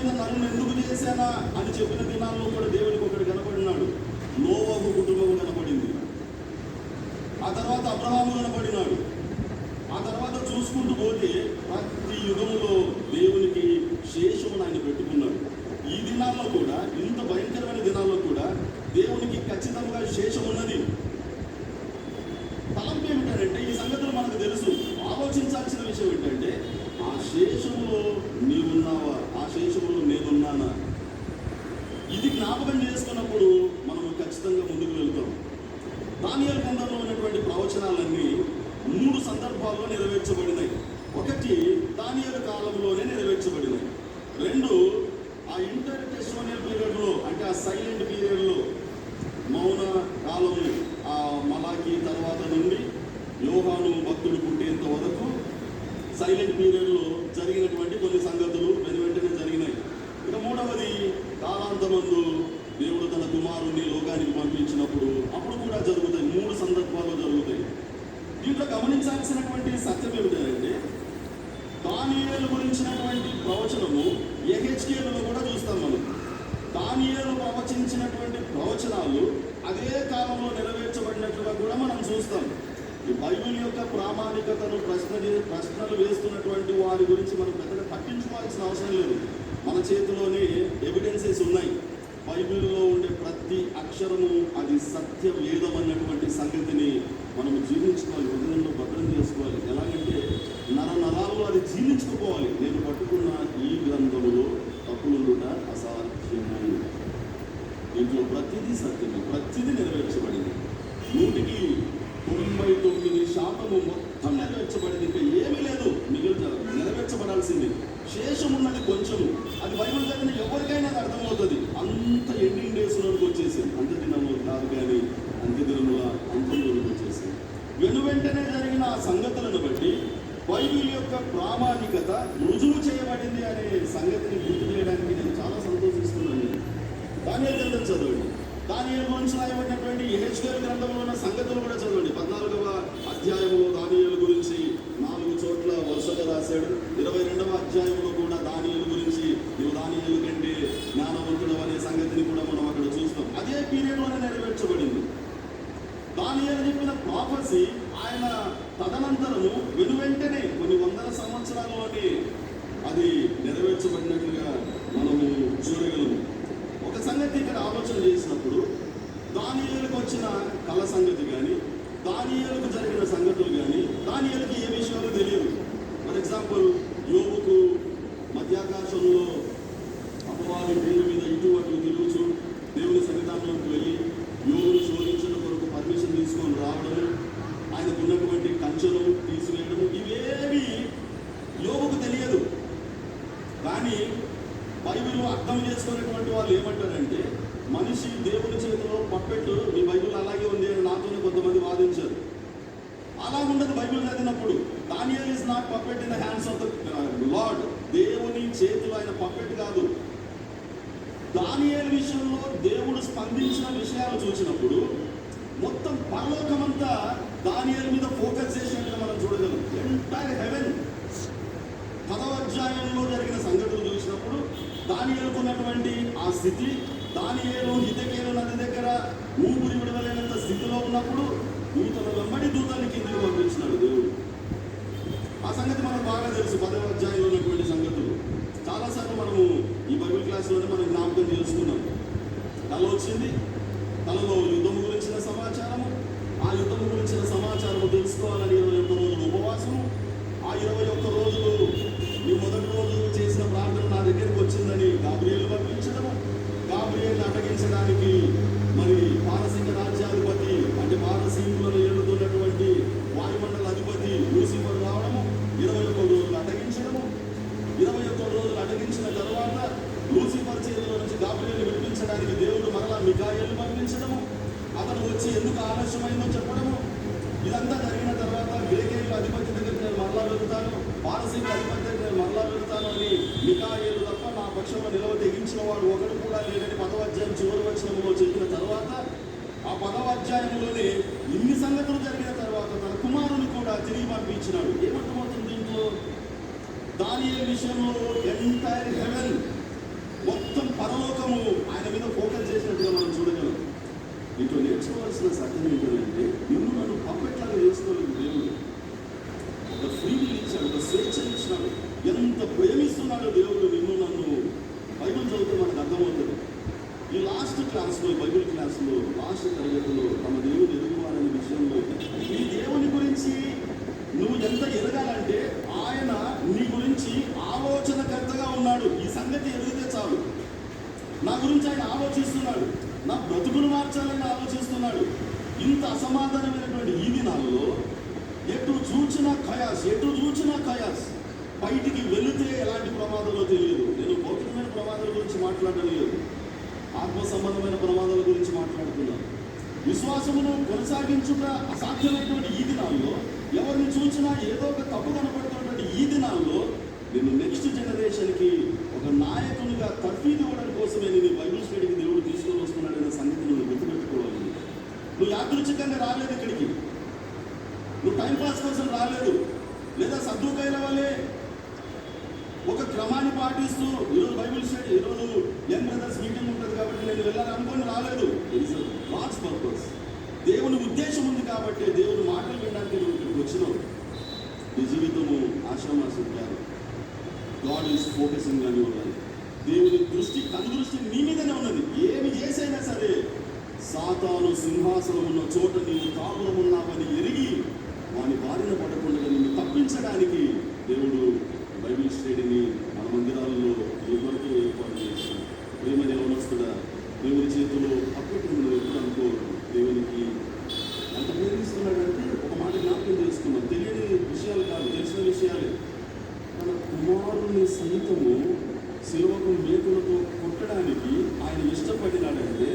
మీద నన్ను ఎందుకు చేశానా అని చెప్పిన దినాల్లో కూడా దేవునికి ఒకటి కనపడినాడు. నోవహు కుటుంబం కనపడింది, ఆ తర్వాత అబ్రహాము కనపడినాడు. ఆ తర్వాత చూసుకుంటూ పోతే ప్రతి యుగంలో దేవునికి శేషమును ఆయన పెట్టుకున్నాడు. ఈ దినాల్లో కూడా, ఇంత భయంకరమైన దినాల్లో కూడా దేవునికి ఖచ్చితంగా శేషం ఉన్నది. తలంపు ఏమిటంటే, ఈ సంగతులు మనకు తెలుసు, ఆలోచించాల్సిన విషయం ఏంటంటే, ఆ శేషములో నీవున్నావా, ఆ శేషములో నేనున్నానా? ఇది జ్ఞాపకం చేసుకున్నప్పుడు మనము ఖచ్చితంగా ముందుకు వెళ్తాం. దానియేలు గ్రంథంలో ఉన్నటువంటి ప్రవచనాలన్నీ 3 సందర్భాల్లో నెరవేర్చబడినాయి. ఒకటి, దానియేలు కాలంలోనే నెరవేర్చబడినాయి. 2, ఆ ఇంటర్ టెస్టిమోనియల్ పీరియడ్లో, అంటే ఆ సైలెంట్ పీరియడ్లో, మౌన కాలము, ఆ మలాకి తర్వాత నుండి యోహాను భక్తుడు పుట్టేంత వరకు సైలెంట్ పీరియడ్లో జరిగినటువంటి కొన్ని సంగతులు వెనువెంటనే జరిగినాయి. ఇక 3వది, కాలాంతమందు దేవుడు తన కుమారుణ్ణి లోకానికి పంపించినప్పుడు అప్పుడు కూడా జరుగుతాయి. 3 సందర్భాల్లో జరుగుతాయి. దీంట్లో గమనించాల్సినటువంటి సత్యం ఏమిటంటే, దానియేలు గురించినటువంటి ప్రవచనము యెహెజ్కేలులో కూడా చూస్తాం మనం. దానియేలు ప్రవచించినటువంటి ప్రవచనాలు అదే కాలంలో నెరవేర్చబడినట్లుగా కూడా మనం చూస్తాం. ఈ బైబిల్ యొక్క ప్రామాణికతను ప్రశ్నలు వేస్తున్నటువంటి వారి గురించి మనం పెద్దగా పట్టించుకోవాల్సిన అవసరం లేదు. మన చేతిలోనే ఎవిడెన్సెస్ ఉన్నాయి. బైబిల్లో ఉండే ప్రతి అక్షరము అది సత్య వేదం అన్నటువంటి సంగతిని మనము జీర్ణించుకోవాలి, హృదయంలో భద్రం చేసుకోవాలి. ఎలాగంటే నరాల్లో అది జీర్ణించుకుపోవాలి. నేను పట్టుకున్న ఈ గ్రంథములో తప్పులుండుట అసాధ్యము. దీంట్లో ప్రతిదీ సత్యము, ప్రతిదీ నెరవేర్చబడింది. 100కి 99% మొత్తం నెరవేర్చబడింది. ఇంకా ఏమీ లేదు నెరవేర్చబడాల్సింది. శేషం ఉన్నది కొంచెము. అది బైబిల్ చదివిన ఎవరికైనా అది అర్థమవుతుంది. అంత ఎండింగ్ డేస్లోకి వచ్చేసింది. అంత్యదినములు కాదు కానీ అంత్యదినముల అంతంలోకి వచ్చేసింది. వెనువెంటనే జరిగిన ఆ సంగతులను బట్టి బైబిల్ యొక్క ప్రామాణికత రుజువు చేయబడింది అనే సంగతిని గుర్తు చేయడానికి నేను చాలా సంతోషిస్తున్నాను. దానియేలు గ్రంథం చదవండి. దానియేలు గురించి రాయబడినటువంటి యెహెజ్కేలు గ్రంథంలో ఉన్న సంగతులు కూడా చదవండి. 14వ అధ్యాయంలో దానియేలు గురించి 4 చోట్ల వరుసగా రాశాడు. 22వ అధ్యాయంలో కూడా దానియేలు గురించి నువ్వు దానియేలు కంటే జ్ఞానవంతుడు అనే సంగతిని కూడా మనం అక్కడ చూస్తాం. అదే పీరియడ్లోనే నెరవేర్చబడింది. దానియేలు చెప్పిన ప్రాఫెసీ ఆయన తదనంతరము వెనువెంటనే కొన్ని 100 సంవత్సరాల్లోనే అది నెరవేర్చబడినట్లుగా మనము చూడగలము. ఒక సంగతి ఇక్కడ ఆలోచన చేసినప్పుడు, దానియేలుకు వచ్చిన కళ సంగతి కానీ, దానియేలుకు జరిగిన సంగతులు కానీ, దానియేలుకి ఏ విషయాలు తెలియదు. ఫర్ ఎగ్జాంపుల్, యోబుకు మధ్యాకాశంలో అపవాది భూమి మీద ఇటు అటు తిరుగుచు దేవుని సన్నిధానంలోకి వెళ్ళి యోబును శోధించడం కొరకు పర్మిషన్ తీసుకొని రావడము, ఆయనకు ఉన్నటువంటి కంచెను తీసివేయడము, ఇవేవి యోబుకు తెలియదు. కానీ బైబిల్ అర్థం చేసుకునేటువంటి వాళ్ళు ఏమంటారంటే, మనిషి దేవుని చేతిలో పప్పెట్టు, మీ బైబిల్ అలాగే ఉంది అని నాతోనే కొంతమంది వాదించారు. అలా ఉండదు బైబిల్ చదివినప్పుడు. Daniel is not puppet in the hands of the lord. దేవుని చేతిలో ఆయన పప్పెట్ కాదు. దానియేలు విషయంలో దేవుడు స్పందించిన విషయాలు చూసినప్పుడు మొత్తం పరలోకమంతా దానియేలు మీద ఫోకస్ చేసినట్టుగా మనం చూడగలం. ఎంటైర్ హెవెన్ 10వ అధ్యాయంలో జరిగిన సంఘటనలు చూసినప్పుడు దానియేలుకున్నటువంటి ఆ స్థితి, దానియేలు హిదెకేలు నది దగ్గర ఊపిరి విడవలేనంత స్థితిలో ఉన్నప్పుడు దూతల వెంబడి దూతల్ని కిందకి పంపించినాడు దేవుడు. ఆ సంగతి మనకు బాగా తెలుసు. 10వ అధ్యాయంలో ఉన్నటువంటి సంగతులు చాలాసార్లు మనము ఈ బైబిల్ క్లాస్లోనే మనం జ్ఞాపకం చేసుకున్నాం. కళ వచ్చింది, కళలో యుద్ధం గురించిన సమాచారము, ఆ యుద్ధం గురించిన సమాచారము తెలుసుకోవాలని 21 రోజులు ఉపవాసము, ఆ 21 రోజులు ఈ మొదటి రోజు చేసిన ప్రార్థన నా దగ్గరికి వచ్చిందని గాబ్రియేలు పంపించడము, గాబ్రియేలుని అడ్డగించడానికి మరి పారసీక రాజ్యాధిపతి, అంటే పారసీకులను ఏలుతున్నటువంటి వాయుమండల అధిపతి లూసిఫర్ రావడము, 21 రోజులు అడ్డగించడము. 21 రోజులు అడ్డగించిన తర్వాత లూసిఫర్ చేతిలో నుంచి గాబ్రియేలుని విడిపించడానికి దేవుడు మరలా మిఖాయేలుని పంపించడము, అతను వచ్చి ఎందుకు ఆలస్యమైందో చెప్పడము. ఇదంతా జరిగిన తర్వాత గ్రీకేయుల అధిపతి దగ్గర నేను మరలా వెళ్తాను, పారసీక అధిపతి దగ్గర నేను మరలా వెళ్తాను అని మిఖాయేలు తప్ప నా పక్షంలో నిలవ తెగించిన వాడు ఒకడు కూడా లేదని 10వ అధ్యాయం చివరి వచనంలో చెప్పిన తర్వాత, ఆ 10వ అధ్యాయంలోనే ఇన్ని సంగతులు జరిగిన తర్వాత తన కుమారుని కూడా తిరిగి పంపించినాడు. ఏమర్థమవుతుంది దీంట్లో? దానియేలు విషయంలో ఎంటైర్ హెవెన్ ఇటు నేర్చుకోవాల్సిన సత్యం ఏంటంటే నిన్ను నన్ను పప్పెట్లాగా చేసుకోలేదు దేవుడు. ఒక ఫ్రీని ఇచ్చాడు, ఒక స్వేచ్ఛ ఇచ్చినాడు. ఎంత ప్రేమిస్తున్నాడు దేవుడు నిన్ను నన్ను. బైబిల్ చదివితే మనకు అర్థమవుతుంది. ఈ లాస్ట్ క్లాస్లో, బైబిల్ క్లాస్లో, లాస్ట్ తరగతిలో తమ దేవుడు ఎదుగువారనే విషయంలో ఈ దేవుని గురించి నువ్వు ఎంత ఎదగాలంటే ఆయన నీ గురించి ఆలోచనకర్తగా ఉన్నాడు. ఈ సంగతి ఎదిగితే చాలు. నా గురించి ఆయన ఆలోచిస్తున్నాడు, నా బ్రతుకును మార్చాలని ఆలోచిస్తున్నాడు. ఇంత అసమాధానమైనటువంటి ఈ దినాల్లో ఎటు చూచినా ఖయాస్. బయటికి వెళితే ఎలాంటి ప్రమాదాలు తెలియదు. నేను భౌతికమైన ప్రమాదాల గురించి మాట్లాడడం లేదు, ఆత్మ సంబంధమైన ప్రమాదాల గురించి మాట్లాడుతున్నాను. విశ్వాసమును కొనసాగించుట అసాధ్యమైనటువంటి ఈ దినాల్లో, ఎవరిని చూసినా ఏదో ఒక తప్పు కనపడుతున్నటువంటి ఈ దినాల్లో నేను నెక్స్ట్ జనరేషన్కి ఒక నాయకునిగా తర్ఫీదు ఇవ్వడం కోసమే నేను బైబిల్ స్టడీకి దేవుడు తీసుకొని వస్తున్నాడనే సంగతి నువ్వు గుర్తుపెట్టుకోవాలి. నువ్వు యాదృచ్ఛికంగా రాలేదు ఇక్కడికి, నువ్వు టైంపాస్ కోసం రాలేదు, లేదా సద్దుకైల వల్లే ఒక క్రమాన్ని పాటిస్తూ ఈరోజు బైబిల్ స్టడీ, ఈరోజు యంగ్ బ్రదర్స్ మీటింగ్ ఉంటుంది కాబట్టి నేను వెళ్ళాలనుకొని రాలేదు. It's God's purpose. దేవుని ఉద్దేశం ఉంది కాబట్టి, దేవుని మాటలు వినడానికి నువ్వు ఇక్కడికి వచ్చినావు. నీ జీవితము ఆశామాసం కాదు. గాడ్ ఈజ్ ఫోకసింగ్ అని ఉన్నది. దేవుని దృష్టి, కనుదృష్టి నీ మీదనే ఉన్నది. ఏమి చేసైనా సరే సాతాను సింహాసనం ఉన్న చోట నీవు కాపురం ఉన్నావని ఎరిగి వాని బారిన పడకుండా నిన్ను తప్పించడానికి దేవుడు బైబిల్ స్టడీని మన మందిరాల్లో ఎవరికి ఏర్పాటు చేస్తాడు. ప్రేమని ఎవరొస్తుందా దేవుని చేతిలో అప్పటి నువ్వు ఎప్పుడు అనుకోరు. దేవునికి ఎంత ప్రేమిస్తున్నాడంటే ఒక మాట జ్ఞాపకం చేసుకున్నాం. తెలియని విషయాలు కాదు, తెలిసిన విషయాలే. తన కుమారుని సైతము శిలువకు మేకులతో కొట్టడానికి ఆయన ఇష్టపడినాడంటే